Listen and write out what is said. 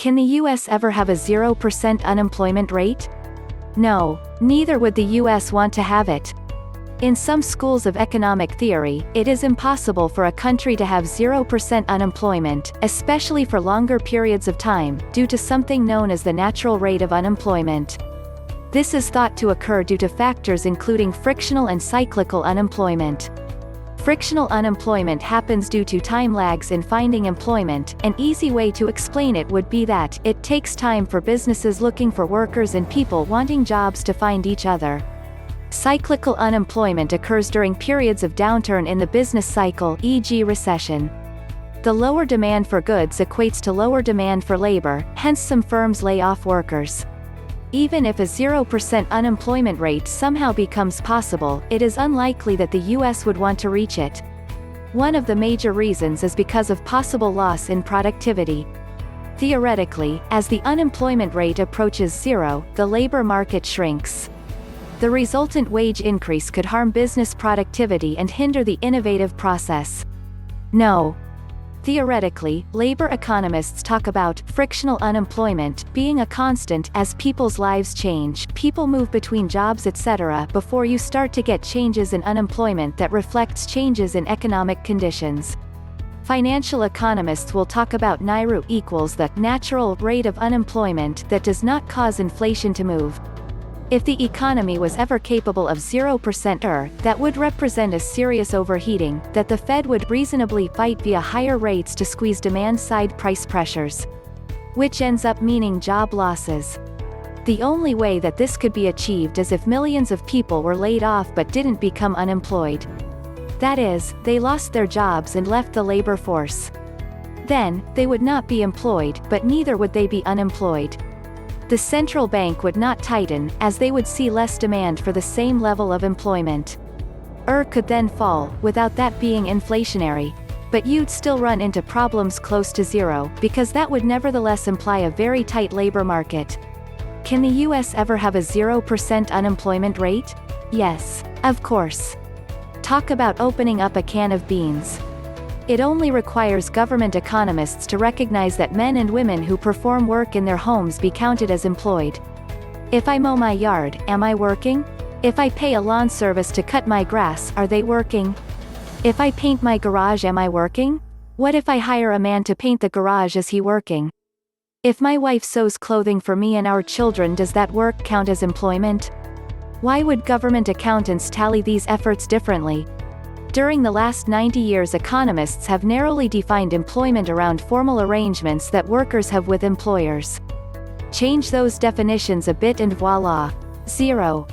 Can the US ever have a 0% unemployment rate? No, neither would the US want to have it. In some schools of economic theory, it is impossible for a country to have 0% unemployment, especially for longer periods of time, due to something known as the natural rate of unemployment. This is thought to occur due to factors including frictional and cyclical unemployment. Frictional unemployment happens due to time lags in finding employment. An easy way to explain it would be that it takes time for businesses looking for workers and people wanting jobs to find each other. Cyclical unemployment occurs during periods of downturn in the business cycle, e.g. recession. The lower demand for goods equates to lower demand for labor, hence some firms lay off workers. Even if a 0% unemployment rate somehow becomes possible, it is unlikely that the US would want to reach it. One of the major reasons is because of possible loss in productivity. Theoretically, as the unemployment rate approaches zero, the labor market shrinks. The resultant wage increase could harm business productivity and hinder the innovative process. No. Theoretically, labor economists talk about frictional unemployment being a constant as people's lives change, people move between jobs etc. before you start to get changes in unemployment that reflects changes in economic conditions. Financial economists will talk about NIRU equals the natural rate of unemployment that does not cause inflation to move. If the economy was ever capable of 0%, that would represent a serious overheating, that the Fed would reasonably fight via higher rates to squeeze demand-side price pressures. Which ends up meaning job losses. The only way that this could be achieved is if millions of people were laid off but didn't become unemployed. That is, they lost their jobs and left the labor force. Then, they would not be employed, but neither would they be unemployed. The central bank would not tighten, as they would see less demand for the same level of employment. Could then fall, without that being inflationary. But you'd still run into problems close to zero, because that would nevertheless imply a very tight labor market. Can the US ever have a 0% unemployment rate? Yes. Of course. Talk about opening up a can of beans. It only requires government economists to recognize that men and women who perform work in their homes be counted as employed. If I mow my yard, am I working? If I pay a lawn service to cut my grass, are they working? If I paint my garage, am I working? What if I hire a man to paint the garage, is he working? If my wife sews clothing for me and our children, does that work count as employment? Why would government accountants tally these efforts differently? During the last 90 years, economists have narrowly defined employment around formal arrangements that workers have with employers. Change those definitions a bit and voila. Zero.